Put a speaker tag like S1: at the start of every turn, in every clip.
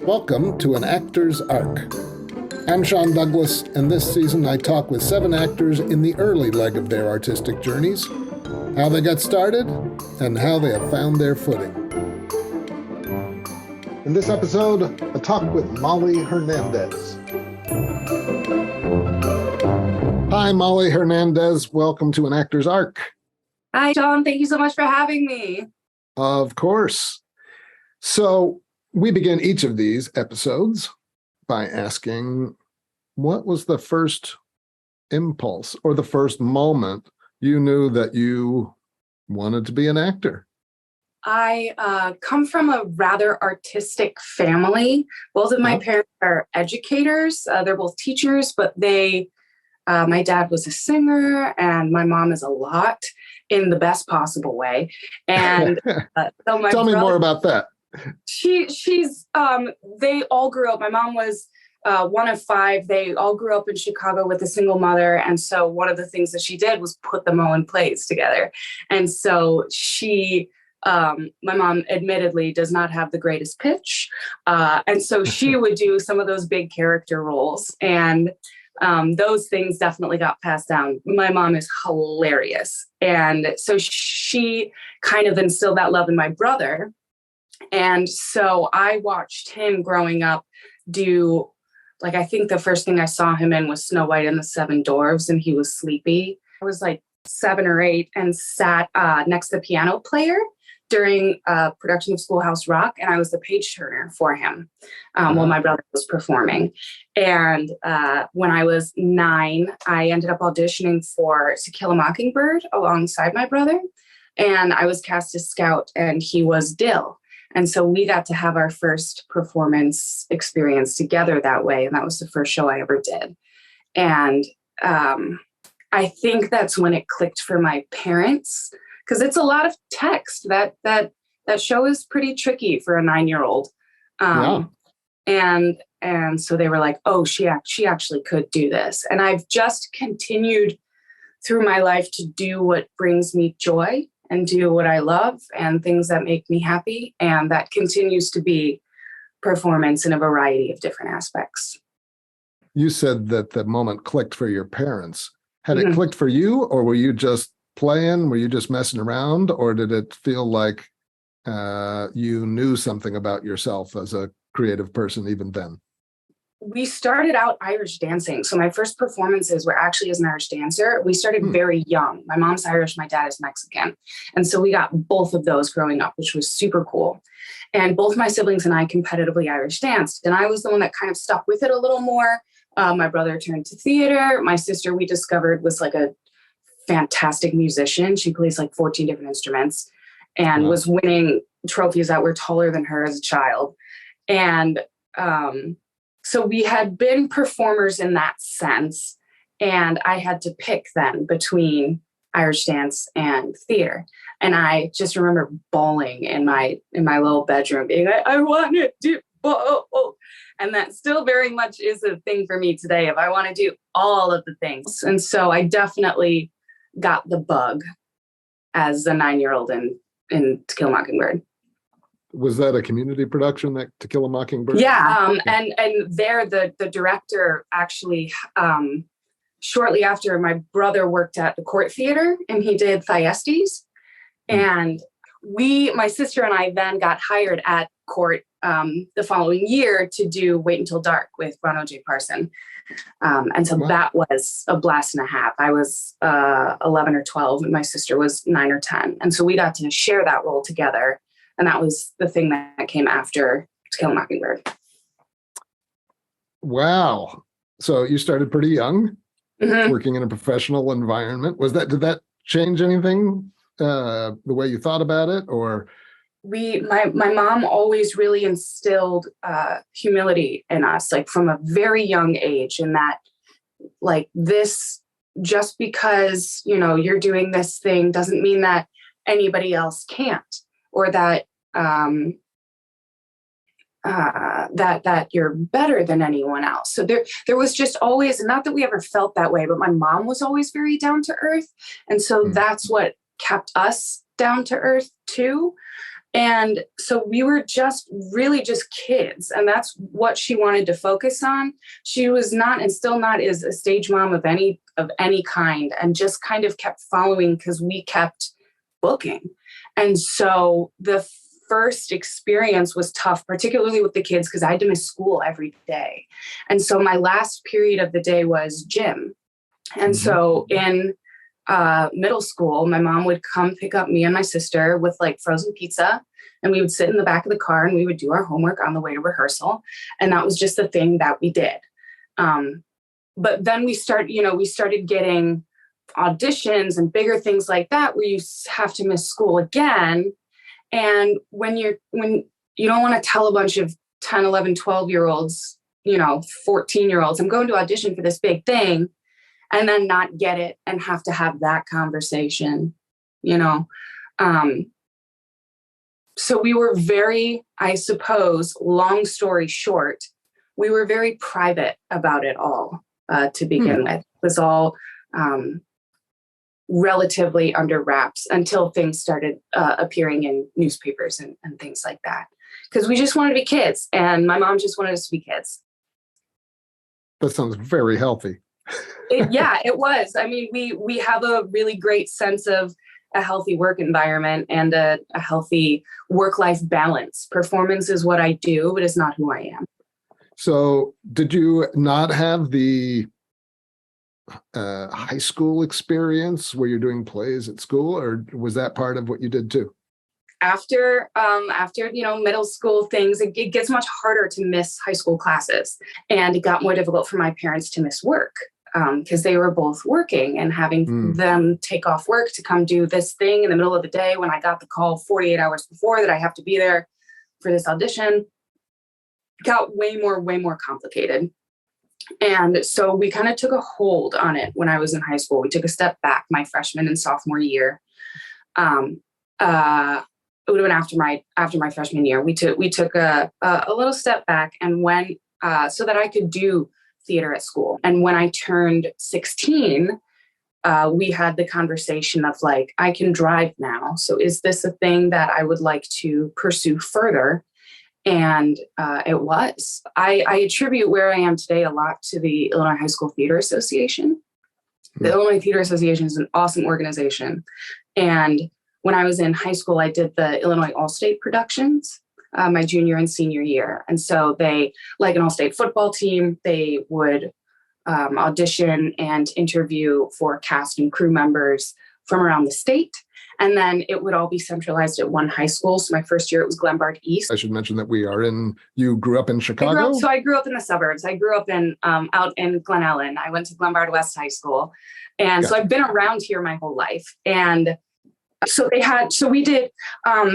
S1: Welcome to An Actor's Arc. I'm Sean Douglas, and this season I talk with 7 actors in the early leg of their artistic journeys, how they got started, and how they have found their footing. In this episode, a talk with Molly Hernandez. Hi, Molly Hernandez. Welcome to An Actor's Arc.
S2: Hi, Sean. Thank you so much for having me.
S1: Of course. So we begin each of these episodes by asking, what was the first impulse or the first moment you knew that you wanted to be an actor?
S2: I come from a rather artistic family. Both of my parents are educators. They're both teachers, but my dad was a singer and my mom is a lot in the best possible way. And so
S1: Tell me more about that.
S2: They all grew up. My mom was one of 5. They all grew up in Chicago with a single mother. And so one of the things that she did was put them all in plays together. And so my mom admittedly does not have the greatest pitch. And so she would do some of those big character roles. And those things definitely got passed down. My mom is hilarious. And so she kind of instilled that love in my brother. And so I watched him growing up do, I think the first thing I saw him in was Snow White and the 7 Dwarfs, and he was sleepy. I was 7 or 8 and sat next to the piano player during a production of Schoolhouse Rock, and I was the page turner for him while my brother was performing. And when I was 9, I ended up auditioning for To Kill a Mockingbird alongside my brother, and I was cast as Scout, and he was Dill. And so we got to have our first performance experience together that way, and that was the first show I ever did. And I think that's when it clicked for my parents, because it's a lot of text. That show is pretty tricky for a 9-year-old. And so they were like, oh, she actually could do this. And I've just continued through my life to do what brings me joy and do what I love and things that make me happy. And that continues to be performance in a variety of different aspects.
S1: You said that the moment clicked for your parents. Had it clicked for you, or were you just playing? Were you just messing around? Or did it feel like you knew something about yourself as a creative person even then?
S2: We started out Irish dancing. So my first performances were actually as an Irish dancer. We started very young. My mom's Irish, my dad is Mexican. And so we got both of those growing up, which was super cool. And both my siblings and I competitively Irish danced. And I was the one that kind of stuck with it a little more. My brother turned to theater. My sister, we discovered, was a fantastic musician. She plays 14 different instruments and was winning trophies that were taller than her as a child. And so we had been performers in that sense. And I had to pick then between Irish dance and theater. And I just remember bawling in my little bedroom, being like, I want to do both. And that still very much is a thing for me today, if I want to do all of the things. And so I definitely got the bug as a 9-year-old in To Kill a Mockingbird.
S1: Was that a community production, that To Kill a Mockingbird?
S2: Yeah. And there, the director actually, shortly after, my brother worked at the Court Theater and he did Thyestes. And my sister and I then got hired at Court the following year to do Wait Until Dark with Ron O.J. Parson. And so that was a blast and a half. I was 11 or 12 and my sister was 9 or 10. And so we got to share that role together. And that was the thing that came after To Kill a Mockingbird.
S1: Wow. So you started pretty young, working in a professional environment. Did that change anything, the way you thought about it? Or
S2: my mom always really instilled humility in us, from a very young age, in that this, just because, you're doing this thing doesn't mean that anybody else can't, or that that you're better than anyone else. So there was just always, not that we ever felt that way, but my mom was always very down to earth. And so that's what kept us down to earth too. And so we were just really just kids. And that's what she wanted to focus on. She was not, and still not, is a stage mom of any kind, and just kind of kept following because we kept booking. And so the first experience was tough, particularly with the kids, because I had to miss school every day. And so my last period of the day was gym. And so in middle school, my mom would come pick up me and my sister with like frozen pizza, and we would sit in the back of the car and we would do our homework on the way to rehearsal. And that was just the thing that we did. But then we started getting auditions and bigger things like that, where you have to miss school again. And when you don't want to tell a bunch of 10, 11, 12-year-olds, 14-year-olds, I'm going to audition for this big thing, and then not get it and have to have that conversation, So we were very, I suppose, long story short, we were very private about it all to begin with. It was all relatively under wraps until things started appearing in newspapers and things like that. Because we just wanted to be kids, and my mom just wanted us to be kids.
S1: That sounds very healthy.
S2: It was. I mean, we have a really great sense of a healthy work environment and a healthy work-life balance. Performance is what I do, but it's not who I am.
S1: So did you not have the high school experience where you're doing plays at school, or was that part of what you did too?
S2: After middle school things, it gets much harder to miss high school classes, and it got more difficult for my parents to miss work because they were both working, and having them take off work to come do this thing in the middle of the day when I got the call 48 hours before that I have to be there for this audition got way more complicated. And so we kind of took a hold on it when I was in high school. We took a step back my freshman and sophomore year. It would have been after my freshman year. We took a little step back and went so that I could do theater at school. And when I turned 16, we had the conversation of like, I can drive now. So is this a thing that I would like to pursue further? And it was. I attribute where I am today a lot to the Illinois High School Theater Association. The Illinois Theater Association is an awesome organization. And when I was in high school, I did the Illinois All-State productions my junior and senior year. And so they, like an all-state football team, they would audition and interview for cast and crew members from around the state. And then it would all be centralized at one high school. So my first year, it was Glenbard East.
S1: I should mention that you grew up in Chicago?
S2: I grew up in the suburbs. I grew up out in Glen Ellen. I went to Glenbard West High School. And so I've been around here my whole life. And so we did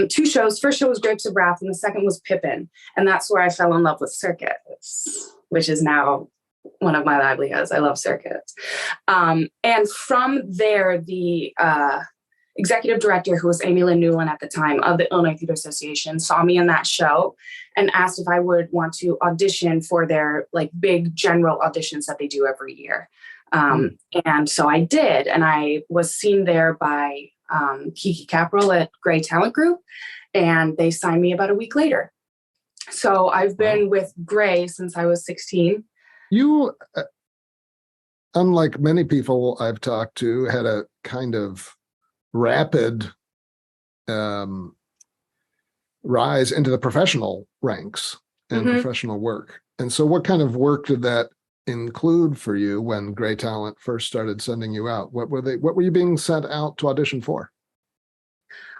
S2: 2 shows. First show was Grapes of Wrath, and the second was Pippin. And that's where I fell in love with circus, which is now one of my livelihoods. I love circus. And from there, the executive director, who was Amy Lynn Newland at the time of the Illinois Theater Association, saw me in that show and asked if I would want to audition for their like big general auditions that they do every year. And so I did, and I was seen there by Kiki Capral at Gray Talent Group, and they signed me about a week later. So I've been with Gray since I was 16.
S1: You, unlike many people I've talked to, had a kind of rapid rise into the professional ranks and professional work. And so what kind of work did that include for you when Gray Talent first started sending you out? What were you being sent out to audition for?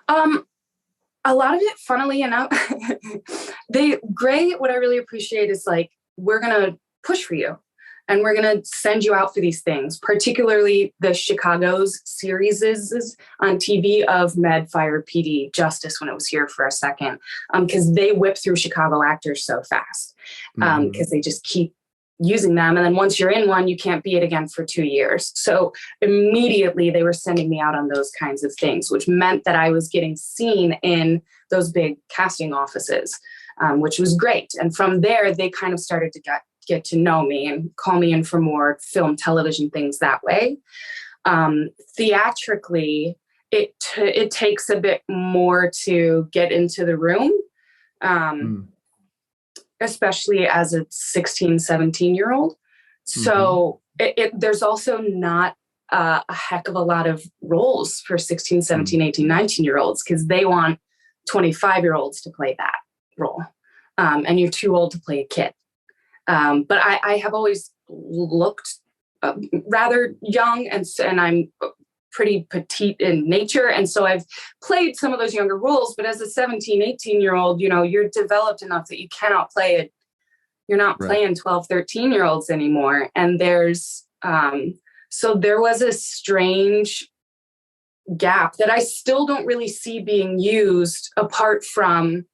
S2: A lot of it, funnily enough, Gray, what I really appreciate is like, we're going to push for you. And we're going to send you out for these things, particularly the Chicago's series on TV of Med, Fire, PD, Justice when it was here for a second, because they whip through Chicago actors so fast because they just keep using them. And then once you're in one, you can't be it again for 2 years. So immediately they were sending me out on those kinds of things, which meant that I was getting seen in those big casting offices, which was great. And from there, they kind of started to get to know me and call me in for more film, television things that way. Theatrically, it takes a bit more to get into the room, especially as a 16, 17-year-old. So there's also not a heck of a lot of roles for 16, 17, 18, 19-year-olds, because they want 25-year-olds to play that role. And you're too old to play a kid. But I have always looked rather young, and I'm pretty petite in nature. And so I've played some of those younger roles, but as a 17, 18-year-old, you're developed enough that you cannot play it. You're not playing 12, 13-year-olds anymore. And so there was a strange gap that I still don't really see being used apart from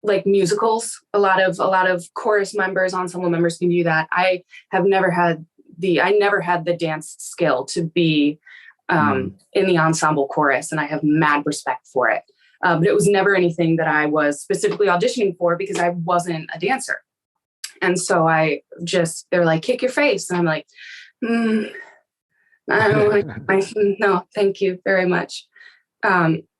S2: like musicals. A lot of chorus members, ensemble members can do that. I never had the dance skill to be in the ensemble chorus, and I have mad respect for it. But it was never anything that I was specifically auditioning for, because I wasn't a dancer. And so they're like, kick your face. And I'm like, I don't like, no, thank you very much.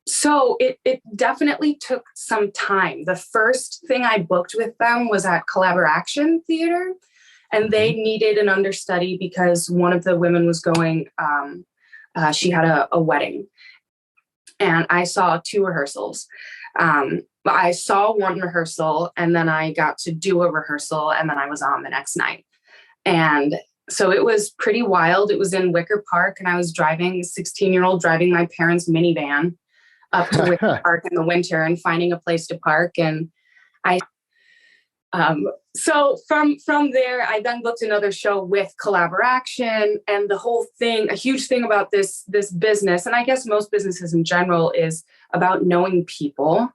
S2: So it definitely took some time. The first thing I booked with them was at Collaboration Theater, and they needed an understudy because one of the women was going, she had a wedding. And I saw 2 rehearsals. But I saw one rehearsal, and then I got to do a rehearsal, and then I was on the next night. And so it was pretty wild. It was in Wicker Park, and I was driving, 16-year-old driving my parents' minivan up to Wicker Park in the winter and finding a place to park. And so from there, I then booked another show with Collaboration, and the whole thing, a huge thing about this business, and I guess most businesses in general, is about knowing people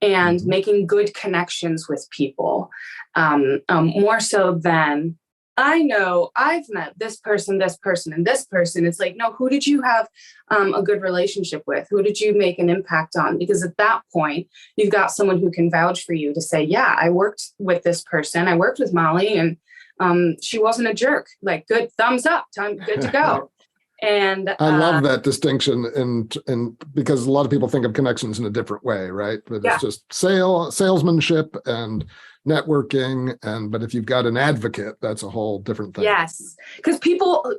S2: and making good connections with people. More so than, I know I've met this person, and this person. It's like, no, who did you have a good relationship with? Who did you make an impact on? Because at that point, you've got someone who can vouch for you to say, yeah, I worked with this person. I worked with Molly, and she wasn't a jerk. Like, good, thumbs up, time, good to go. And
S1: I love that distinction, and because a lot of people think of connections in a different way, right? But it's just salesmanship and networking, but if you've got an advocate, that's a whole different thing.
S2: Yes, because people,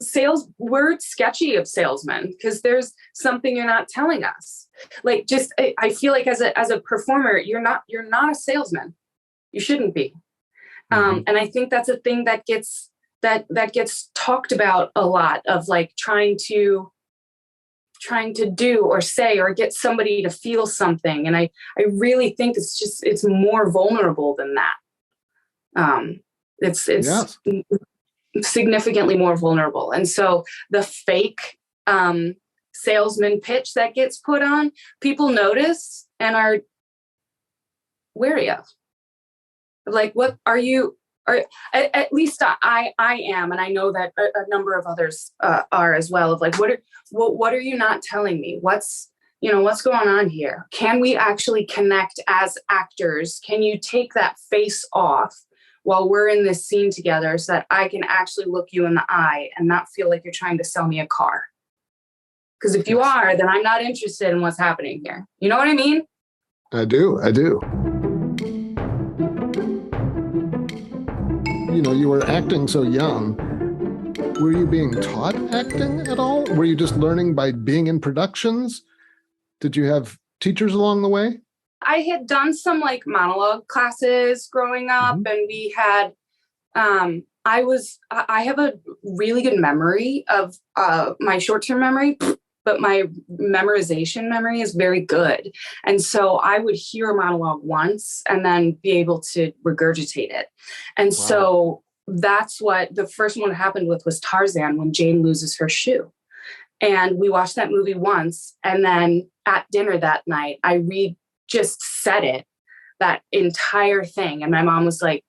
S2: sales, we're sketchy of salesmen because there's something you're not telling us. Like, just I feel like as a performer, you're not a salesman. You shouldn't be. And I think that's a thing that gets talked about a lot, of like trying to do or say or get somebody to feel something. And I really think it's more vulnerable than that. It's significantly more vulnerable. And so the fake salesman pitch that gets put on, people notice and are wary of. Like, what are you? Or at least I am, and I know that a number of others are as well. Of like, what are you not telling me? What's going on here? Can we actually connect as actors? Can you take that face off while we're in this scene together, so that I can actually look you in the eye and not feel like you're trying to sell me a car? Because if you are, then I'm not interested in what's happening here. You know what I mean?
S1: I do. You were acting so young. Were you being taught acting at all? Were you just learning by being in productions? Did you have teachers along the way?
S2: I had done some like monologue classes growing up, and we had, I have a really good memory of my short-term memory, but my memorization memory is very good. And so I would hear a monologue once and then be able to regurgitate it. And so that's what the first one happened with was Tarzan, when Jane loses her shoe. And we watched that movie once. And then at dinner that night, I just said it, that entire thing. And my mom was like,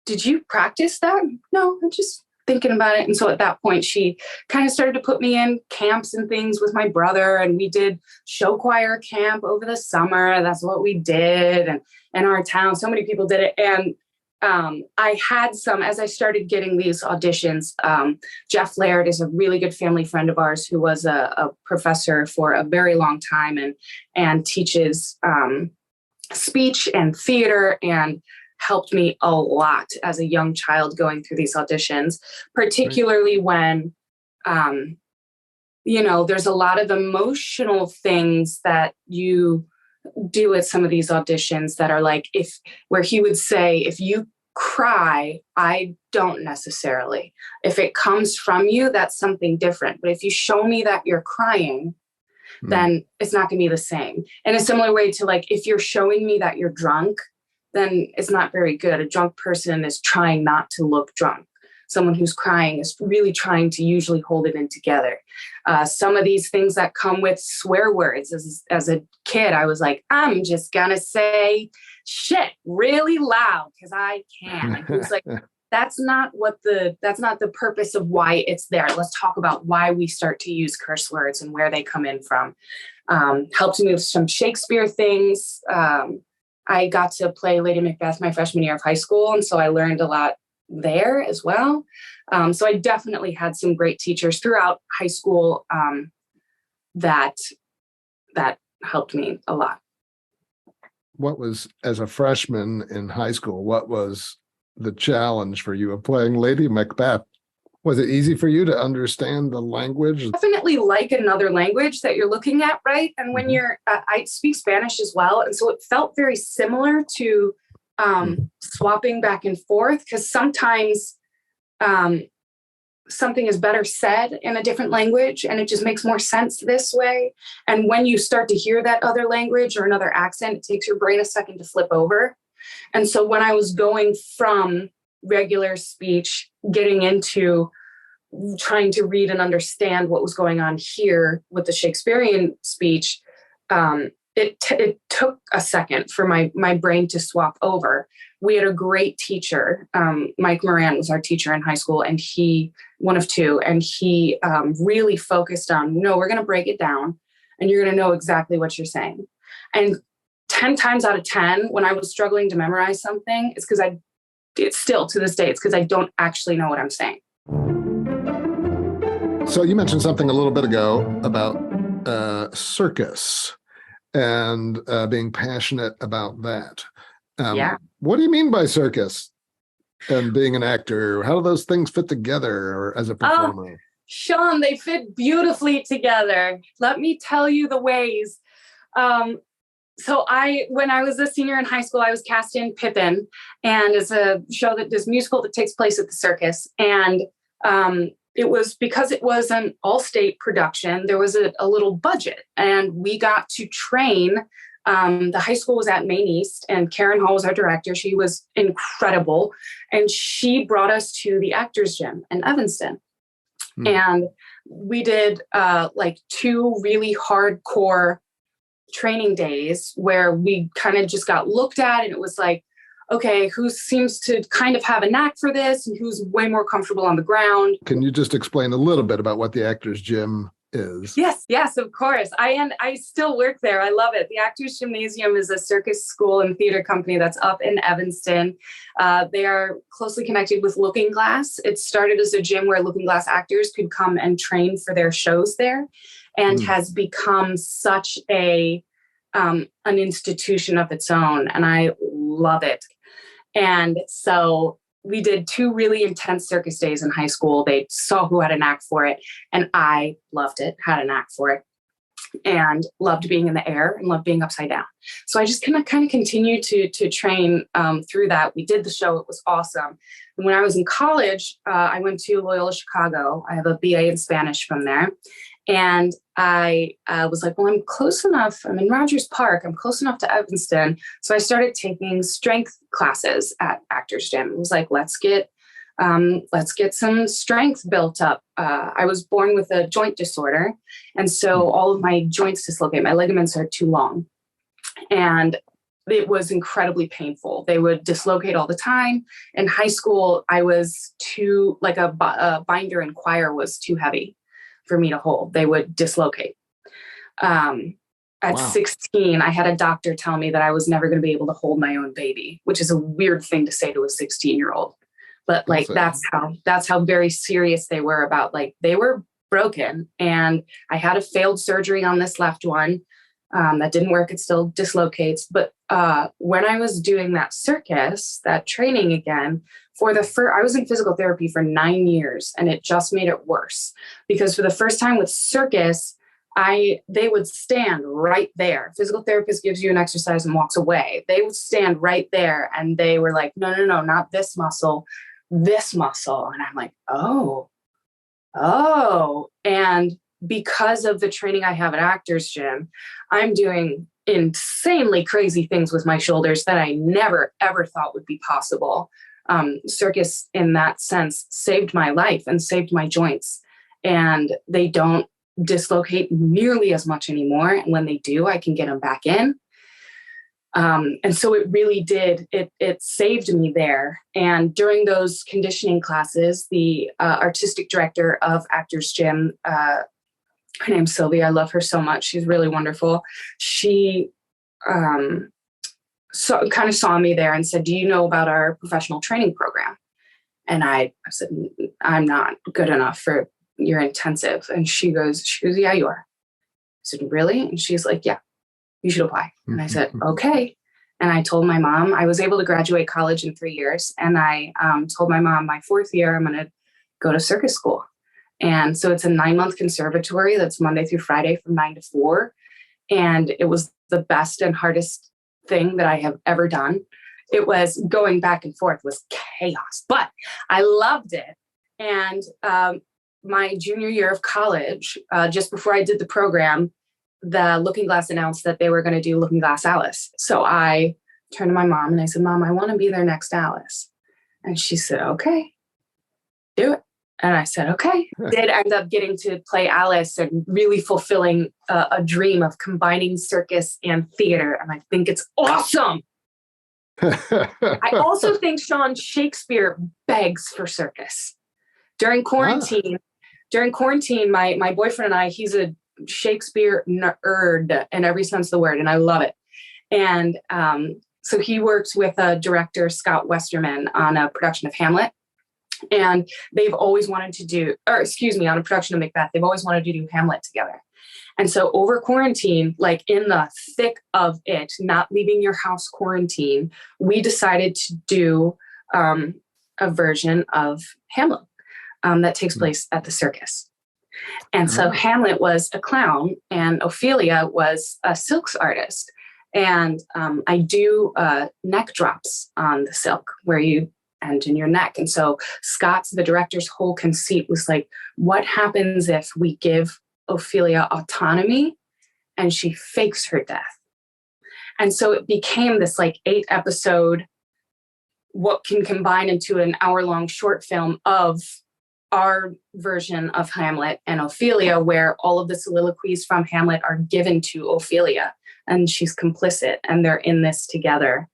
S2: did you practice that? No, I'm just thinking about it. And so at that point, she kind of started to put me in camps and things with my brother. And we did show choir camp over the summer. That's what we did. And in our town, so many people did it. And I had some, as I started getting these auditions, Jeff Laird is a really good family friend of ours who was a professor for a very long time and teaches speech and theater and helped me a lot as a young child going through these auditions, particularly when, there's a lot of emotional things that you do at some of these auditions that are like, where he would say, if you cry, I don't necessarily. If it comes from you, that's something different. But if you show me that you're crying, then it's not going to be the same. In a similar way to like, if you're showing me that you're drunk, then it's not very good. A drunk person is trying not to look drunk. Someone who's crying is really trying to usually hold it in together. Some of these things that come with swear words. As a kid, I was like, I'm just going to say shit really loud because I can. And he was like, that's not the purpose of why it's there. Let's talk about why we start to use curse words and where they come in from. Helped me with some Shakespeare things. I got to play Lady Macbeth my freshman year of high school. And so I learned a lot there as well. So I definitely had some great teachers throughout high school that helped me a lot.
S1: What was, as a freshman in high school, what was the challenge for you of playing Lady Macbeth? Was it easy for you to understand the language?
S2: Definitely like another language that you're looking at, right? And when I speak Spanish as well. And so it felt very similar to swapping back and forth, because sometimes something is better said in a different language and it just makes more sense this way. And when you start to hear that other language or another accent, it takes your brain a second to flip over. And so when I was going from regular speech, getting into trying to read and understand what was going on here with the Shakespearean speech, it took a second for my brain to swap over. We had a great teacher. Mike Moran was our teacher in high school, and he, one of two, and he really focused on, no, we're going to break it down and you're going to know exactly what you're saying. And 10 times out of 10, when I was struggling to memorize something, it's still to this day, it's because I don't actually know what I'm saying.
S1: So you mentioned something a little bit ago about circus and being passionate about that. What do you mean by circus and being an actor? How do those things fit together or as a performer?
S2: Sean, they fit beautifully together. Let me tell you the ways. So when I was a senior in high school, I was cast in Pippin, and it's a show this musical that takes place at the circus. And it was because it was an all-state production, there was a little budget, and we got to train. The high school was at Maine East, and Karen Hall was our director. She was incredible. And she brought us to the Actors Gym in Evanston. And we did like 2 really hardcore training days where we kind of just got looked at, and it was like, okay, who seems to kind of have a knack for this and who's way more comfortable on the ground.
S1: Can you just explain a little bit about what the Actors Gym is?
S2: Yes, of course. I still work there. I love it. The Actors Gymnasium is a circus school and theater company that's up in Evanston. They are closely connected with Looking Glass. It started as a gym where Looking Glass actors could come and train for their shows there, and has become such an institution of its own. And I love it. And so we did 2 really intense circus days in high school. They saw who had a knack for it, and I loved it, had a knack for it, and loved being in the air and loved being upside down. So I just kind of continued to train through that. We did the show. It was awesome. And when I was in college, I went to Loyola Chicago. I have a BA in Spanish from there. And I was like, well, I'm close enough. I'm in Rogers Park. I'm close enough to Evanston. So I started taking strength classes at Actors Gym. It was like, let's get some strength built up. I was born with a joint disorder. And so all of my joints dislocate. My ligaments are too long. And it was incredibly painful. They would dislocate all the time. In high school, I was a binder in choir was too heavy for me to hold. They would dislocate. At
S1: Wow.
S2: 16, I had a doctor tell me that I was never going to be able to hold my own baby, which is a weird thing to say to a 16-year-old. But like, that's how very serious they were about, like, they were broken. And I had a failed surgery on this left one. That didn't work. It still dislocates. But when I was doing that circus, that training again, I was in physical therapy for 9 years, and it just made it worse because for the first time with circus, they would stand right there. Physical therapist gives you an exercise and walks away. They would stand right there, and they were like, no, not this muscle, this muscle. And I'm like, oh. And because of the training I have at Actors Gym, I'm doing insanely crazy things with my shoulders that I never, ever thought would be possible. Circus, in that sense, saved my life and saved my joints. And they don't dislocate nearly as much anymore. And when they do, I can get them back in. And so it really did. It saved me there. And during those conditioning classes, the artistic director of Actors Gym, her name's Sylvia. I love her so much. She's really wonderful. She kind of saw me there and said, do you know about our professional training program? And I said, I'm not good enough for your intensive. And she goes, yeah, you are. I said, really? And she's like, yeah, you should apply. And I said, okay. And I told my mom I was able to graduate college in 3 years. And I told my mom my 4th year, I'm going to go to circus school. And so it's a 9-month conservatory that's Monday through Friday from 9 to 4. And it was the best and hardest thing that I have ever done. It was going back and forth was chaos, but I loved it. And my junior year of college, just before I did the program, the Looking Glass announced that they were going to do Looking Glass Alice. So I turned to my mom and I said, Mom, I want to be their next Alice. And she said, okay, do it. And I said, okay. Did end up getting to play Alice and really fulfilling a dream of combining circus and theater. And I think it's awesome. I also think, Sean, Shakespeare begs for circus. During quarantine, my boyfriend and I, he's a Shakespeare nerd in every sense of the word, and I love it. And so he works with director Scott Westerman on a production of Hamlet. And they've always wanted to do, on a production of Macbeth, they've always wanted to do Hamlet together. And so over quarantine, like in the thick of it, not leaving your house quarantine, we decided to do a version of Hamlet that takes place at the circus. And so Hamlet was a clown and Ophelia was a silks artist. And I do neck drops on the silk where you end in your neck. And so the director's whole conceit was like, what happens if we give Ophelia autonomy and she fakes her death? And so it became this like 8-episode, what can combine into an hour-long short film of our version of Hamlet and Ophelia, where all of the soliloquies from Hamlet are given to Ophelia and she's complicit and they're in this together.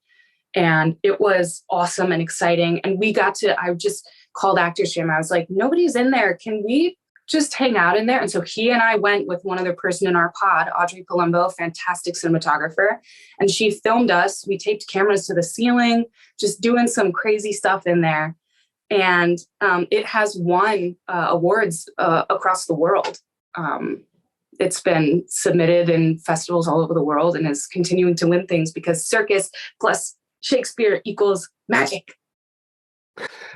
S2: And it was awesome and exciting. And I just called Actors Gym. I was like, nobody's in there. Can we just hang out in there? And so he and I went with one other person in our pod, Audrey Palumbo, fantastic cinematographer. And she filmed us. We taped cameras to the ceiling, just doing some crazy stuff in there. And it has won awards across the world. It's been submitted in festivals all over the world and is continuing to win things because circus plus Shakespeare equals magic.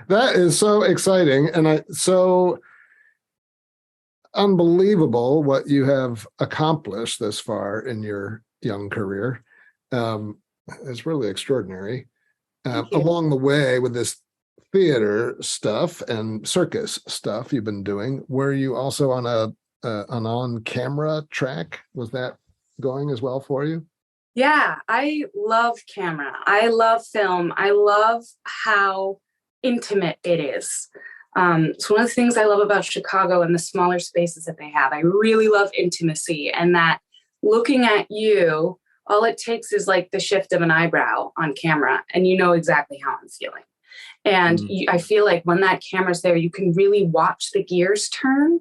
S1: That is so exciting. And so unbelievable what you have accomplished this far in your young career. It's really extraordinary. Along the way with this theater stuff and circus stuff you've been doing, were you also on an on-camera track? Was that going as well for you?
S2: Yeah, I love camera. I love film. I love how intimate it is. It's one of the things I love about Chicago and the smaller spaces that they have. I really love intimacy, and that looking at you, all it takes is like the shift of an eyebrow on camera and you know exactly how I'm feeling. And I feel like when that camera's there, you can really watch the gears turn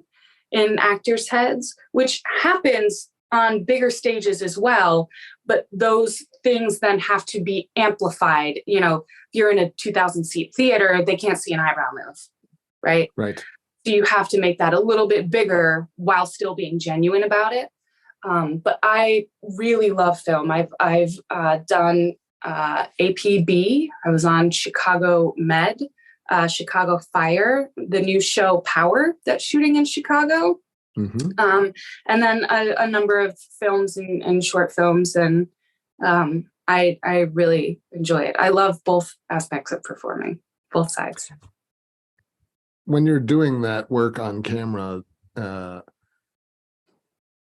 S2: in actors' heads, which happens on bigger stages as well, but those things then have to be amplified. You know, if you're in a 2,000 seat theater, they can't see an eyebrow move, right?
S1: Right.
S2: So you have to make that a little bit bigger while still being genuine about it. But I really love film. I've done APB. I was on Chicago Med, Chicago Fire, the new show Power that's shooting in Chicago. And then a number of films and short films. And I really enjoy it. I love both aspects of performing, both sides.
S1: When you're doing that work on camera,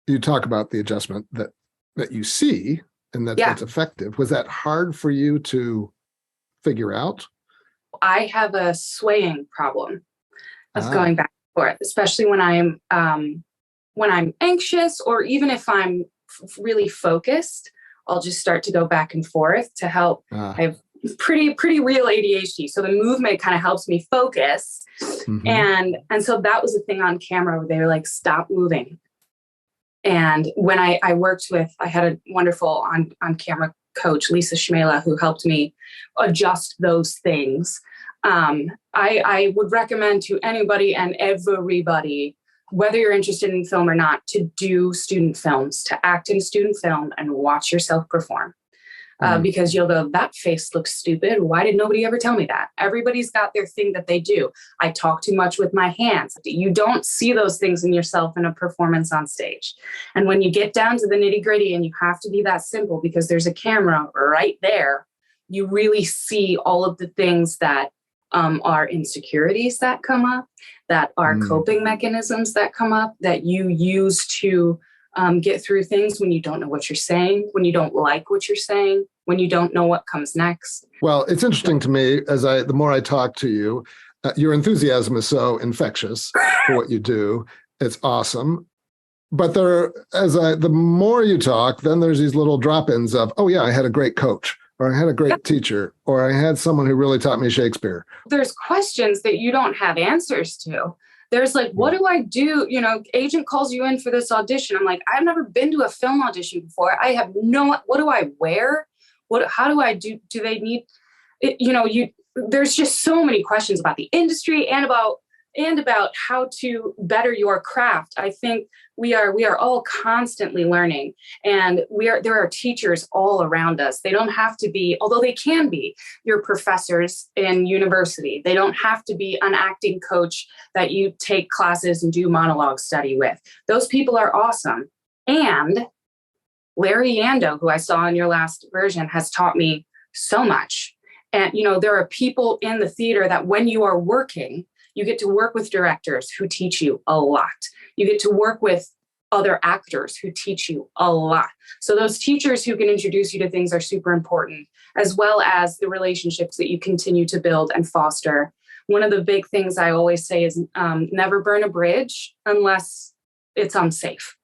S1: you talk about the adjustment that you see and that's effective. Was that hard for you to figure out?
S2: I have a swaying problem of going back and forth, especially when I'm anxious, or even if I'm really focused, I'll just start to go back and forth to help. I have pretty real ADHD, so the movement kind of helps me focus. And so that was a thing on camera where they were like, stop moving. And when I worked with, I had a wonderful on camera coach, Lisa Shmela, who helped me adjust those things. I would recommend to anybody and everybody, whether you're interested in film or not, to do student films, to act in student film and watch yourself perform. Because you'll go, that face looks stupid. Why did nobody ever tell me that? Everybody's got their thing that they do. I talk too much with my hands. You don't see those things in yourself in a performance on stage. And when you get down to the nitty gritty and you have to be that simple because there's a camera right there, you really see all of the things that are insecurities that come up, that are coping mechanisms that come up, that you use to get through things when you don't know what you're saying, when you don't like what you're saying, when you don't know what comes next.
S1: Well, it's interesting to me the more I talk to you, your enthusiasm is so infectious for what you do. It's awesome. But the more you talk, then there's these little drop-ins of, oh yeah, I had a great coach, or I had a great teacher, or I had someone who really taught me Shakespeare.
S2: There's questions that you don't have answers to. There's like, what do I do? You know, agent calls you in for this audition. I'm like, I've never been to a film audition before. I have what do I wear? How do I do? Do they need it? You know, there's just so many questions about the industry and about how to better your craft. I think we are all constantly learning, and there are teachers all around us. They don't have to be, although they can be, your professors in university. They don't have to be an acting coach that you take classes and do monologue study with. Those people are awesome. And Larry Yando, who I saw in your last version, has taught me so much. And, you know, there are people in the theater that when you are working, you get to work with directors who teach you a lot. You get to work with other actors who teach you a lot. So those teachers who can introduce you to things are super important, as well as the relationships that you continue to build and foster. One of the big things I always say is never burn a bridge unless it's unsafe.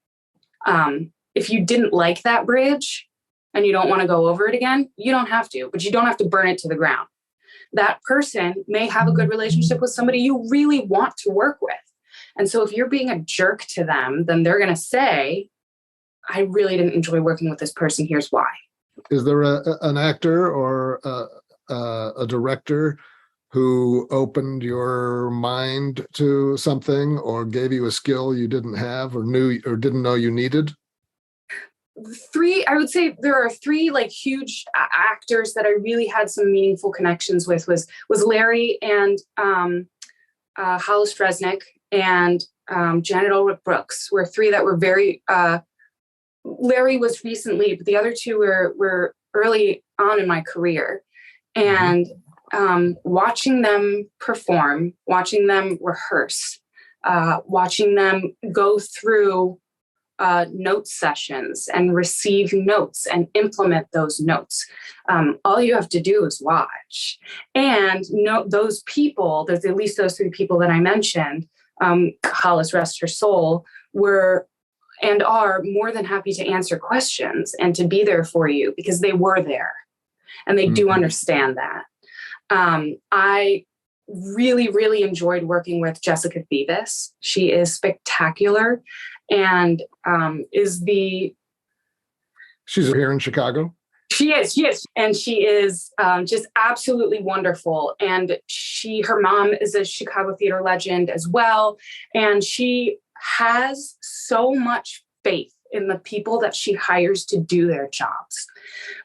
S2: If you didn't like that bridge and you don't want to go over it again, you don't have to, but you don't have to burn it to the ground. That person may have a good relationship with somebody you really want to work with. And so if you're being a jerk to them, then they're going to say, I really didn't enjoy working with this person. Here's why.
S1: Is there an actor or a director who opened your mind to something or gave you a skill you didn't have or knew or didn't know you needed?
S2: I would say there are three like huge actors that I really had some meaningful connections with was Larry and Hollis Resnick and Janet Ulrich Brooks were three that were very, Larry was recently, but the other two were early on in my career. And watching them perform, watching them rehearse, watching them go through note sessions and receive notes and implement those notes. All you have to do is watch. And those people, there's at least those three people that I mentioned, Hollis, rest her soul, were and are more than happy to answer questions and to be there for you because they were there and they do understand that. I really, really enjoyed working with Jessica Phoebus. She is spectacular. and is the
S1: She's here in Chicago.
S2: She is. And she is just absolutely wonderful. And her mom is a Chicago theater legend as well. And she has so much faith in the people that she hires to do their jobs.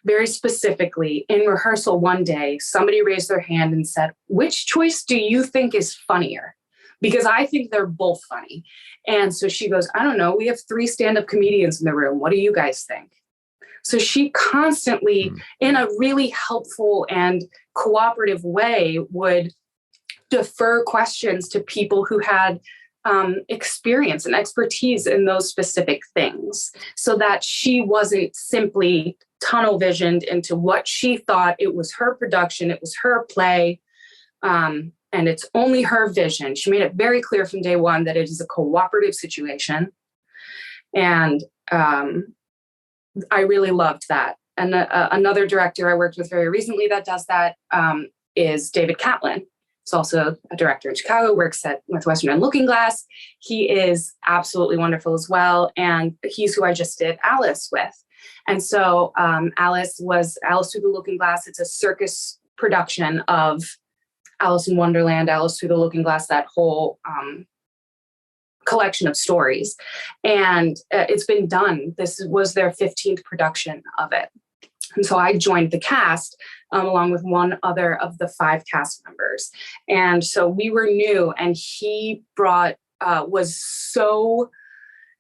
S2: Very specifically, in rehearsal one day, somebody raised their hand and said, "Which choice do you think is funnier? Because I think they're both funny." And so she goes, "I don't know. We have 3 stand-up comedians in the room. What do you guys think?" So she constantly, in a really helpful and cooperative way, would defer questions to people who had experience and expertise in those specific things, so that she wasn't simply tunnel visioned into what she thought. It was her production, it was her play, and it's only her vision. She made it very clear from day one that it is a cooperative situation. And I really loved that. And another director I worked with very recently that does that is David Catlin. He's also a director in Chicago, works at Northwestern and Looking Glass. He is absolutely wonderful as well. And he's who I just did Alice with. And so Alice was Alice Through the Looking Glass. It's a circus production of Alice in Wonderland, Alice Through the Looking Glass, that whole collection of stories. And it's been done. This was their 15th production of it. And so I joined the cast along with one other of the 5 cast members. And so we were new, and he was so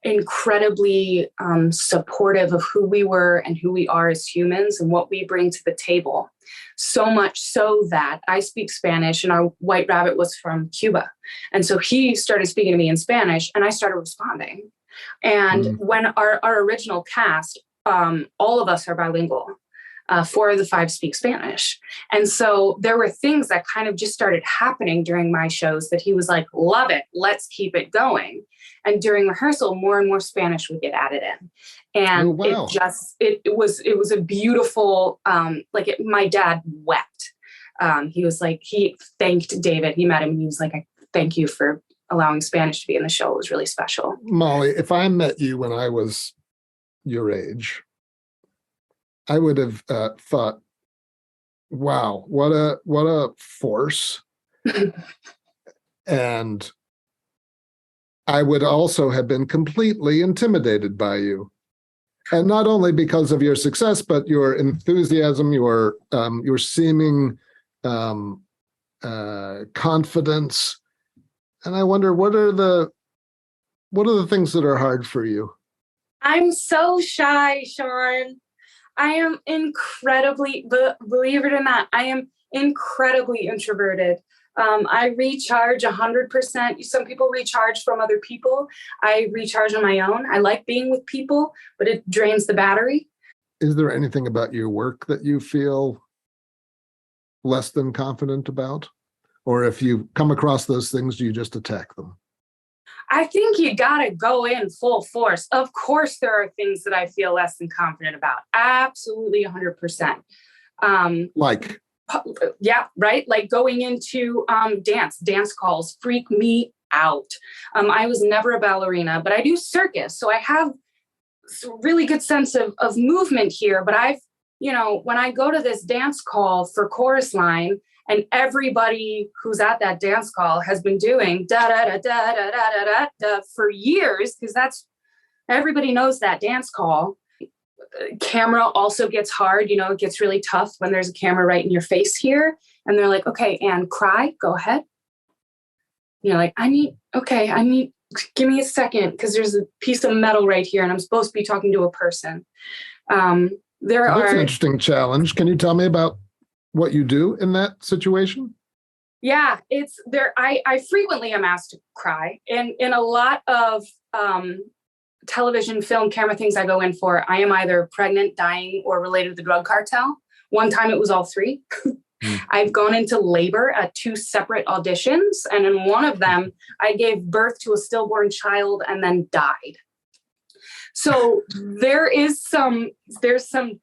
S2: incredibly supportive of who we were and who we are as humans and what we bring to the table. So much so that I speak Spanish, and our White Rabbit was from Cuba. And so he started speaking to me in Spanish, and I started responding. And when our original cast, all of us are bilingual. 4 of the 5 speak Spanish. And so there were things that kind of just started happening during my shows that he was like, "Love it. Let's keep it going." And during rehearsal, more and more Spanish would get added in. And it was a beautiful, my dad wept. He thanked David. He met him and he was like, "I thank you for allowing Spanish to be in the show. It was really special."
S1: Molly, if I met you when I was your age, I would have thought, wow, what a force. And I would also have been completely intimidated by you. And not only because of your success, but your enthusiasm, your seeming confidence. And I wonder, what are the things that are hard for you?
S2: I'm so shy, Sean. I am incredibly, believe it or not, I am incredibly introverted. I recharge 100%. Some people recharge from other people. I recharge on my own. I like being with people, but it drains the battery.
S1: Is there anything about your work that you feel less than confident about? Or if you come across those things, do you just attack them?
S2: I think you got to go in full force. Of course, there are things that I feel less than confident about. Absolutely 100%.
S1: Like?
S2: Yeah, right. Like going into dance calls freak me out. I was never a ballerina, but I do circus. So I have a really good sense of movement here. But when I go to this dance call for chorus line, and everybody who's at that dance call has been doing da da da da da da da da for years, because everybody knows that dance call. Camera also gets hard. It gets really tough when there's a camera right in your face here, and they're like, "Okay, and cry, go ahead." You're like, I need, give me a second, because there's a piece of metal right here, and I'm supposed to be talking to a person. That's
S1: an interesting challenge. Can you tell me about what you do in that situation?
S2: Yeah, it's there. I frequently am asked to cry. And in a lot of television, film, camera things I go in for, I am either pregnant, dying, or related to the drug cartel. One time it was all 3. I've gone into labor at 2 separate auditions. And in one of them, I gave birth to a stillborn child and then died. So there's some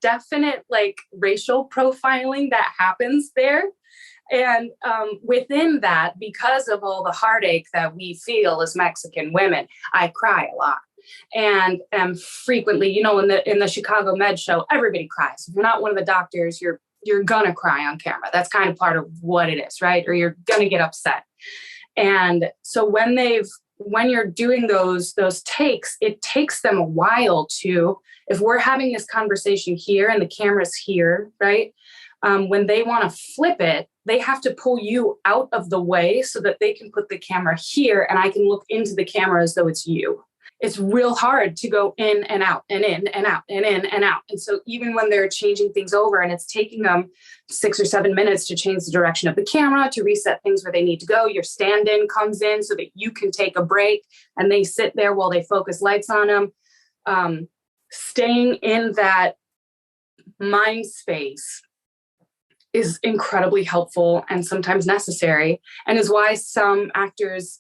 S2: definite racial profiling that happens there. And within that, because of all the heartache that we feel as Mexican women, I cry a lot. and am frequently, you know, in the Chicago Med show, everybody cries. If you're not one of the doctors, you're gonna cry on camera. That's kind of part of what it is, right? Or you're gonna get upset. And so when you're doing those takes, it takes them a while to, if we're having this conversation here and the camera's here, right? When they want to flip it, they have to pull you out of the way so that they can put the camera here and I can look into the camera as though it's you. It's real hard to go in and out and in and out and in and out. And so even when they're changing things over and it's taking them 6 or 7 minutes to change the direction of the camera, to reset things where they need to go, your stand-in comes in so that you can take a break and they sit there while they focus lights on them. Staying in that mind space is incredibly helpful and sometimes necessary, and is why some actors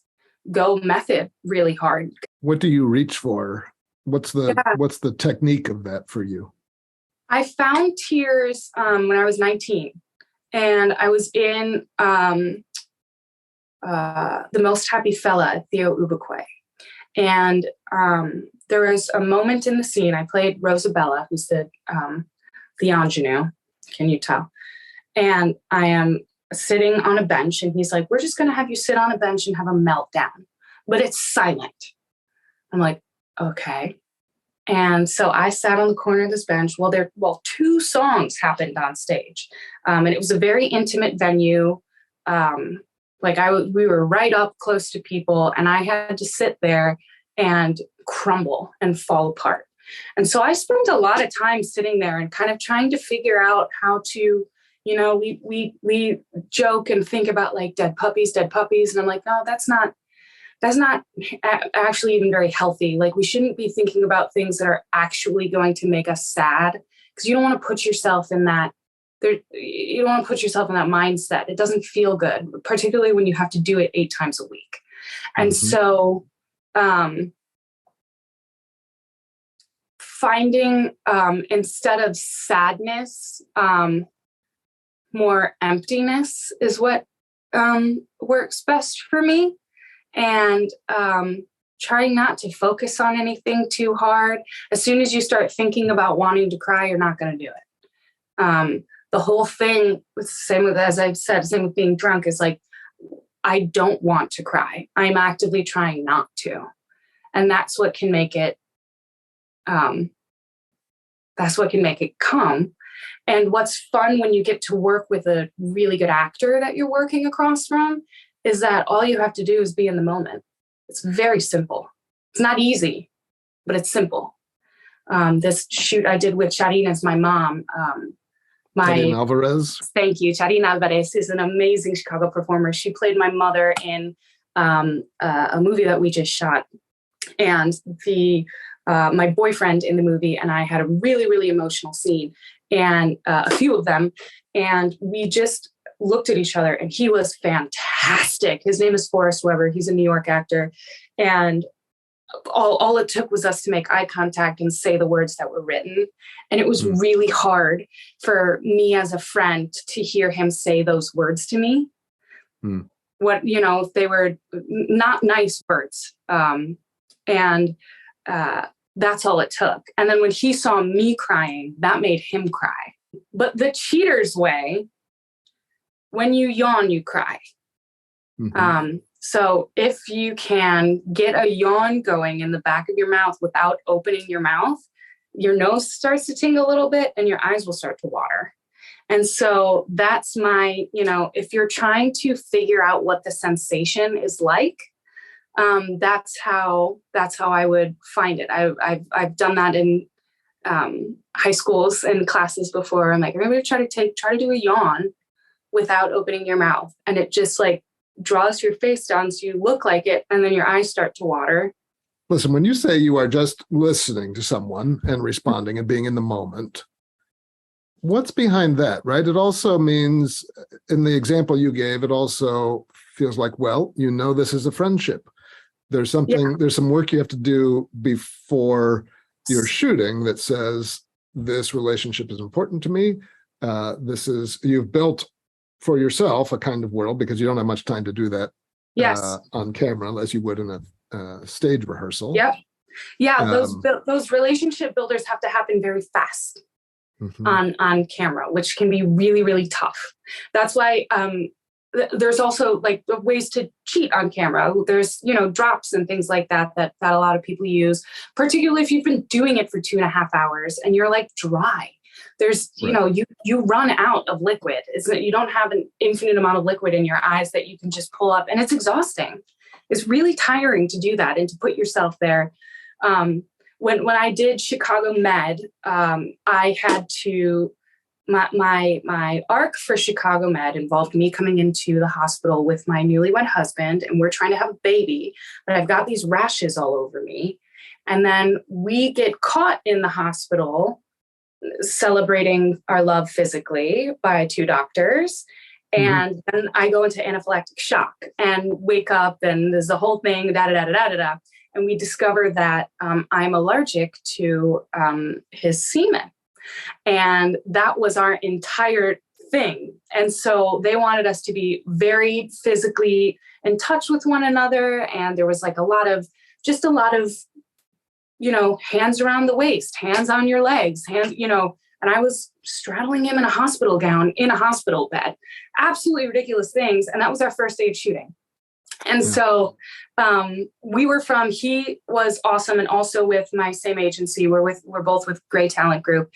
S2: go method really hard.
S1: What do you reach for? What's the technique of that for you?
S2: I found tears when I was 19, and I was in The Most Happy Fella, Theo Ubekwe. And there was a moment in the scene, I played Rosabella, who's the ingenue, can you tell? And I am sitting on a bench, and he's like, we're just going to have you sit on a bench and have a meltdown, but it's silent. I'm like, okay. And so I sat on the corner of this bench while 2 songs happened on stage. And it was a very intimate venue. We were right up close to people, and I had to sit there and crumble and fall apart. And so I spent a lot of time sitting there and kind of trying to figure out how to, you know, we joke and think about like dead puppies. And I'm like, no, that's not actually even very healthy. Like, we shouldn't be thinking about things that are actually going to make us sad, because you don't want to put yourself in that. You don't want to put yourself in that mindset. It doesn't feel good, particularly when you have to do it 8 times a week. And so finding, instead of sadness, more emptiness is what works best for me. And trying not to focus on anything too hard. As soon as you start thinking about wanting to cry, you're not going to do it. The whole thing, same with, as I've said, same with being drunk, is like, I don't want to cry. I'm actively trying not to. And that's what can make it, come. And what's fun when you get to work with a really good actor that you're working across from is that all you have to do is be in the moment. It's very simple. It's not easy, but it's simple. This shoot I did with Charina's my mom.
S1: Charina Alvarez.
S2: Thank you. Charina Alvarez is an amazing Chicago performer. She played my mother in a movie that we just shot. And my boyfriend in the movie and I had a really, really emotional scene, and a few of them. And we just looked at each other, and he was fantastic. His name is Forrest Weber. He's a New York actor. And all it took was us to make eye contact and say the words that were written. And it was really hard for me as a friend to hear him say those words to me. What, you know, they were not nice words. And that's all it took. And then when he saw me crying, that made him cry. But the cheater's way, when you yawn, you cry. So if you can get a yawn going in the back of your mouth without opening your mouth, your nose starts to tingle a little bit and your eyes will start to water. And so that's my, you know, if you're trying to figure out what the sensation is like, that's how I would find it. I've done that in high schools and classes before. I'm like, I'm going to try to do a yawn without opening your mouth. And it just like draws your face down so you look like it, and then your eyes start to water.
S1: Listen, when you say you are just listening to someone and responding and being in the moment, what's behind that, right? It also means, in the example you gave, it also feels like, well, you know, this is a friendship. There's something, there's some work you have to do before you're shooting that says, this relationship is important to me. You've built for yourself a kind of world, because you don't have much time to do that on camera as you would in a stage rehearsal.
S2: Yep. Yeah, those relationship builders have to happen very fast on camera, which can be really, really tough. That's why there's also like ways to cheat on camera. There's, drops and things like that a lot of people use, particularly if you've been doing it for 2.5 hours and you're like dry. There's, you run out of liquid. You don't have an infinite amount of liquid in your eyes that you can just pull up, and it's exhausting. It's really tiring to do that and to put yourself there. When I did Chicago Med, I had to, my arc for Chicago Med involved me coming into the hospital with my newlywed husband, and we're trying to have a baby, but I've got these rashes all over me. And then we get caught in the hospital celebrating our love physically by 2 doctors. And then I go into anaphylactic shock and wake up, and there's the whole thing, da-da-da-da-da-da. And we discover that I'm allergic to his semen. And that was our entire thing. And so they wanted us to be very physically in touch with one another. And there was like a lot of, hands around the waist, hands on your legs, and I was straddling him in a hospital gown in a hospital bed. Absolutely ridiculous things. And that was our first day of shooting. And so he was awesome. And also with my same agency, we're both with Gray Talent Group.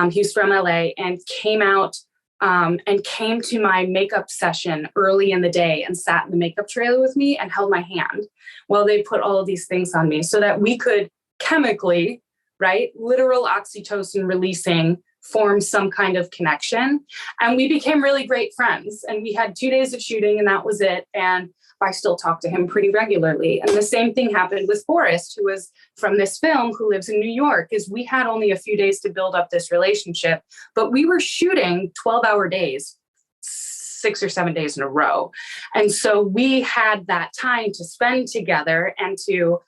S2: He's from LA and came out and came to my makeup session early in the day and sat in the makeup trailer with me and held my hand while they put all of these things on me so that we could chemically, right, literal oxytocin releasing, form some kind of connection. And we became really great friends. And we had 2 days of shooting and that was it. And I still talk to him pretty regularly. And the same thing happened with Forrest, who was from this film, who lives in New York, is we had only a few days to build up this relationship, but we were shooting 12-hour days, 6 or 7 days in a row. And so we had that time to spend together and to,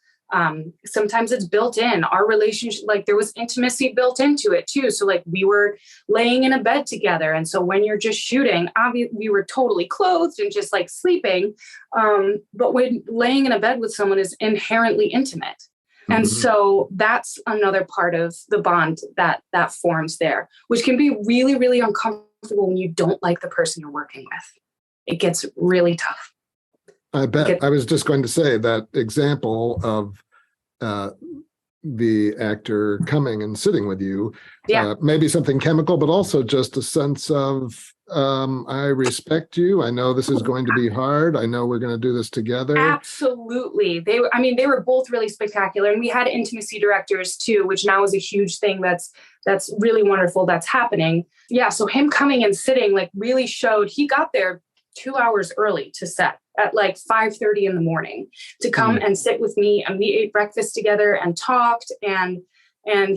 S2: sometimes it's built in our relationship, like there was intimacy built into it too. So like we were laying in a bed together. And so when you're just shooting, obviously we were totally clothed and just like sleeping. But when laying in a bed with someone is inherently intimate. And so that's another part of the bond that forms there, which can be really, really uncomfortable when you don't like the person you're working with. It gets really tough.
S1: I bet. I was just going to say that example of the actor coming and sitting with you, maybe something chemical, but also just a sense of, I respect you. I know this is going to be hard. I know we're going to do this together.
S2: Absolutely. They were both really spectacular. And we had intimacy directors too, which now is a huge thing that's really wonderful that's happening. Yeah. So him coming and sitting like really showed, he got there 2 hours early to set at like 5:30 in the morning to come and sit with me, and we ate breakfast together and talked, and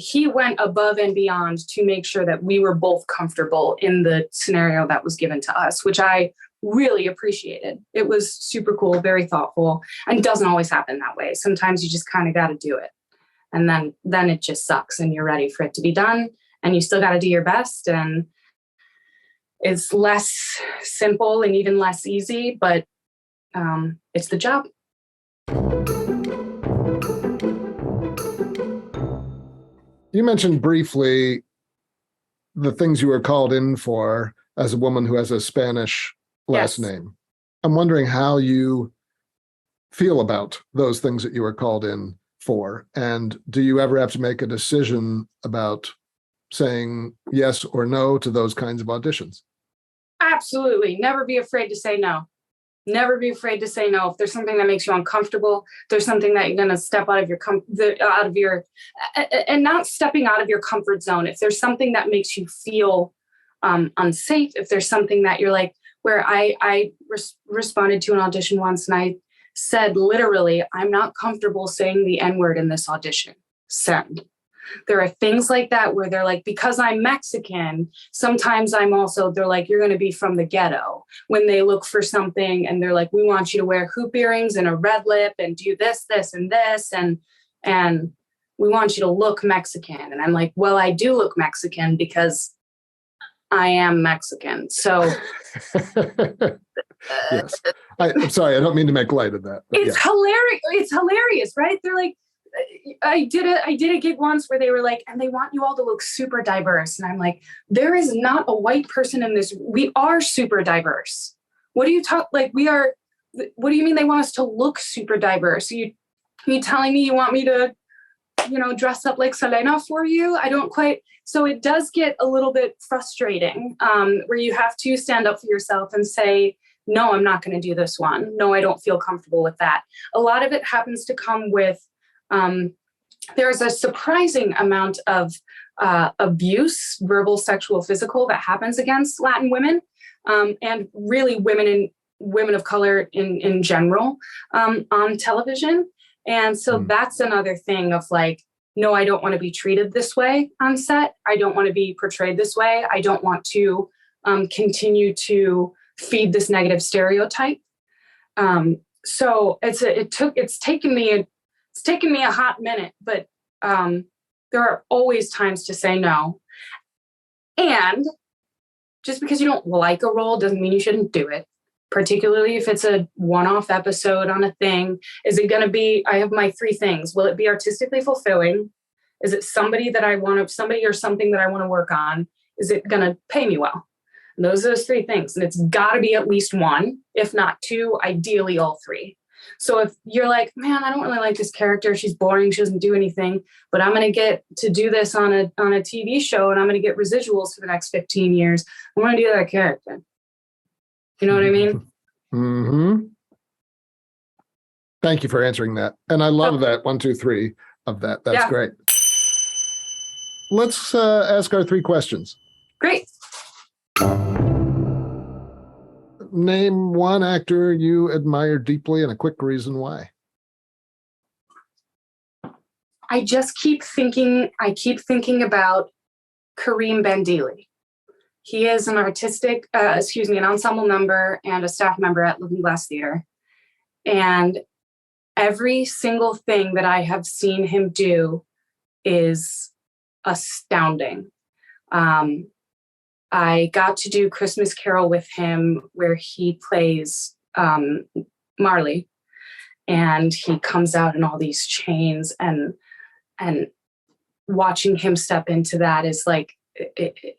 S2: he went above and beyond to make sure that we were both comfortable in the scenario that was given to us, which I really appreciated. It was super cool, very thoughtful, and doesn't always happen that way. Sometimes you just kind of got to do it, and then it just sucks and you're ready for it to be done, and you still got to do your best, and it's less simple and even less easy, but it's the job.
S1: You mentioned briefly the things you were called in for as a woman who has a Spanish last name. I'm wondering how you feel about those things that you were called in for. And do you ever have to make a decision about saying yes or no to those kinds of auditions?
S2: Absolutely. Never be afraid to say no. Never be afraid to say no. If there's something that makes you uncomfortable, there's something that you're going to step out of your and not stepping out of your comfort zone. If there's something that makes you feel unsafe, if there's something that you're like, where I responded to an audition once and I said, literally, I'm not comfortable saying the N-word in this audition. Send. There are things like that where they're like, because I'm Mexican, sometimes they're like, you're going to be from the ghetto when they look for something. And they're like, we want you to wear hoop earrings and a red lip and do this, this, and this. And we want you to look Mexican. And I'm like, well, I do look Mexican because I am Mexican. So
S1: yes, I'm sorry. I don't mean to make light of that.
S2: It's hilarious. It's hilarious, right? They're like, I did a gig once where they were like, and they want you all to look super diverse. And I'm like, there is not a white person in this. We are super diverse. What do you talk like? What do you mean they want us to look super diverse? You telling me you want me to, dress up like Selena for you? I don't quite. So it does get a little bit frustrating, where you have to stand up for yourself and say, no, I'm not going to do this one. No, I don't feel comfortable with that. A lot of it happens to come with, there's a surprising amount of abuse, verbal, sexual, physical, that happens against Latin women, and really women of color in general, on television. And so that's another thing of like, no, I don't want to be treated this way on set. I don't want to be portrayed this way. I don't want to continue to feed this negative stereotype. So it's taken me a hot minute, but there are always times to say no. And just because you don't like a role doesn't mean you shouldn't do it. Particularly if it's a one-off episode on a thing. Is it going to be, I have my 3 things. Will it be artistically fulfilling? Is it somebody or something that I want to work on? Is it going to pay me well? And those are those 3 things. And it's got to be at least 1, if not 2, ideally all 3. So if you're like, man, I don't really like this character. She's boring. She doesn't do anything, but I'm going to get to do this on a TV show and I'm going to get residuals for the next 15 years. I'm going to do that character. You know what I mean?
S1: Mm-hmm. Thank you for answering that. And I love that 1, 2, 3 of that. That's great. Let's ask our 3 questions.
S2: Great.
S1: Name one actor you admire deeply and a quick reason why.
S2: I keep thinking about Kareem Bandili. He is an an ensemble member and a staff member at Looking Glass Theater. And every single thing that I have seen him do is astounding. I got to do Christmas Carol with him where he plays Marley. And he comes out in all these chains, and watching him step into that is like,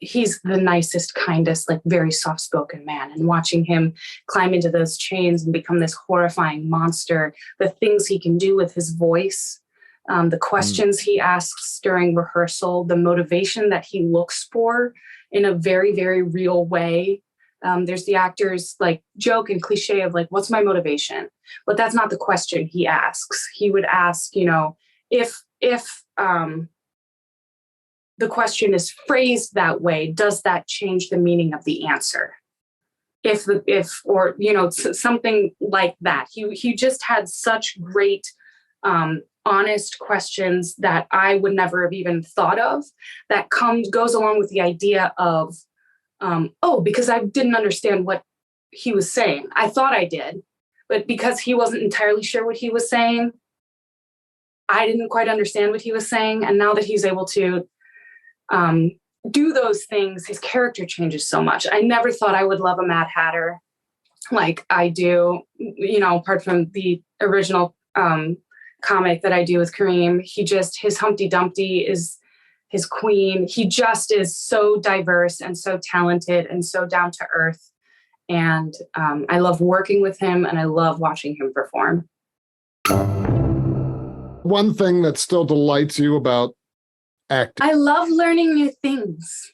S2: he's the nicest, kindest, like very soft-spoken man. And watching him climb into those chains and become this horrifying monster, the things he can do with his voice, the questions he asks during rehearsal, the motivation that he looks for in a very, very real way. There's the actor's like joke and cliche of like, what's my motivation? But that's not the question he asks. He would ask, if the question is phrased that way, does that change the meaning of the answer? Something like that. He just had such great, honest questions that I would never have even thought of, that goes along with the idea of, because I didn't understand what he was saying. I thought I did, but because he wasn't entirely sure what he was saying, I didn't quite understand what he was saying. And now that he's able to do those things, his character changes so much. I never thought I would love a Mad Hatter like I do, apart from the original comic that I do with Kareem. His Humpty Dumpty is his queen. He just is so diverse and so talented and so down to earth. And I love working with him and I love watching him perform.
S1: One thing that still delights you about acting?
S2: I love learning new things.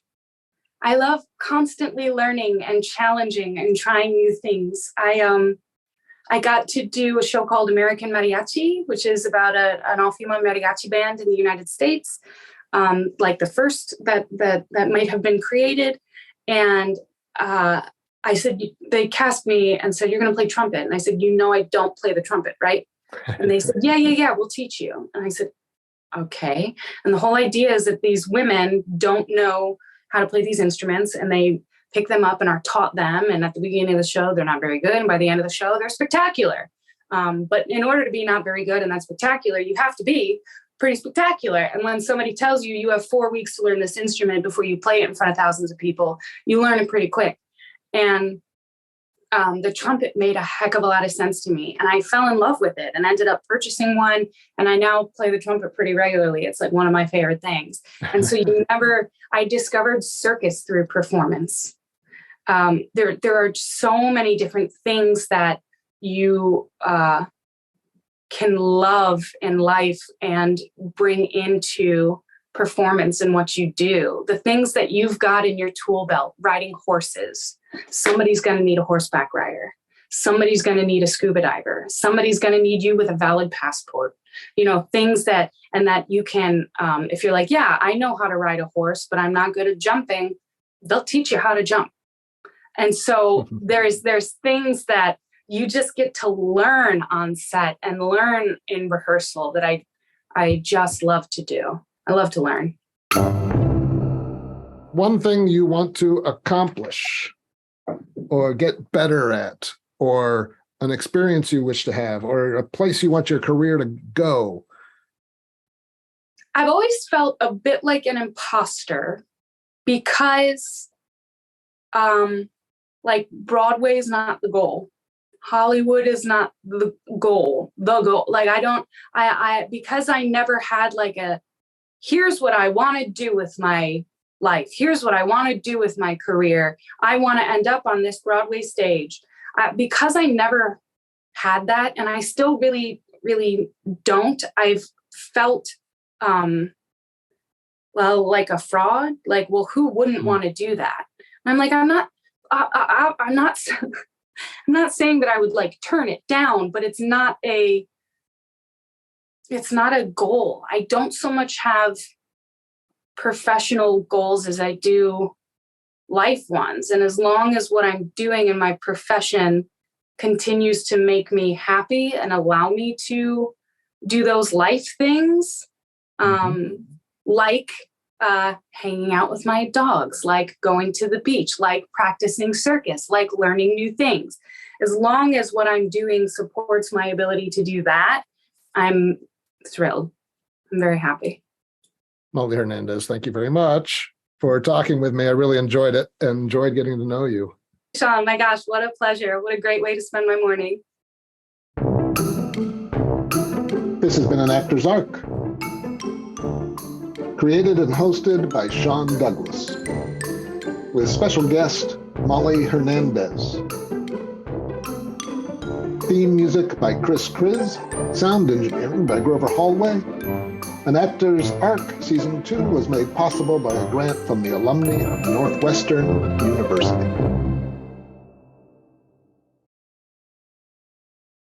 S2: I love constantly learning and challenging and trying new things. I got to do a show called American Mariachi, which is about an all-female mariachi band in the United States, like the first that might have been created. And I said, they cast me and said, you're going to play trumpet. And I said, I don't play the trumpet, right? And they said, yeah, we'll teach you. And I said, okay. And the whole idea is that these women don't know how to play these instruments, and they pick them up and are taught them. And at the beginning of the show, they're not very good. And by the end of the show, they're spectacular. But in order to be not very good and not spectacular, you have to be pretty spectacular. And when somebody tells you you have 4 weeks to learn this instrument before you play it in front of thousands of people, you learn it pretty quick. And the trumpet made a heck of a lot of sense to me. And I fell in love with it and ended up purchasing one. And I now play the trumpet pretty regularly. It's like one of my favorite things. And so I discovered circus through performance. There are so many different things that you can love in life and bring into performance in what you do. The things that you've got in your tool belt, riding horses. Somebody's going to need a horseback rider. Somebody's going to need a scuba diver. Somebody's going to need you with a valid passport. Things that you can, if you're like, yeah, I know how to ride a horse, but I'm not good at jumping, they'll teach you how to jump. And so there's things that you just get to learn on set and learn in rehearsal that I just love to do. I love to learn.
S1: One thing you want to accomplish or get better at, or an experience you wish to have, or a place you want your career to go?
S2: I've always felt a bit like an imposter because Broadway is not the goal. Hollywood is not the goal. Because I never had here's what I want to do with my life. Here's what I want to do with my career. I want to end up on this Broadway stage. Because I never had that, and I still really, really don't, I've felt, like a fraud. Who wouldn't want to do that? And I'm not saying that I would turn it down, but it's not a goal. I don't so much have professional goals as I do life ones. And as long as what I'm doing in my profession continues to make me happy and allow me to do those life things, hanging out with my dogs, going to the beach, practicing circus, learning new things. As long as what I'm doing supports my ability to do that, I'm thrilled. I'm very happy.
S1: Molly Hernandez, thank you very much for talking with me. I really enjoyed it and enjoyed getting to know you.
S2: Sean, my gosh, what a pleasure. What a great way to spend my morning.
S1: This has been An Actor's Arc, created and hosted by Sean Douglas, with special guest Molly Hernandez. Theme music by Chris Kriz, sound engineering by Grover Hallway. An Actor's Arc Season 2 was made possible by a grant from the alumni of Northwestern University.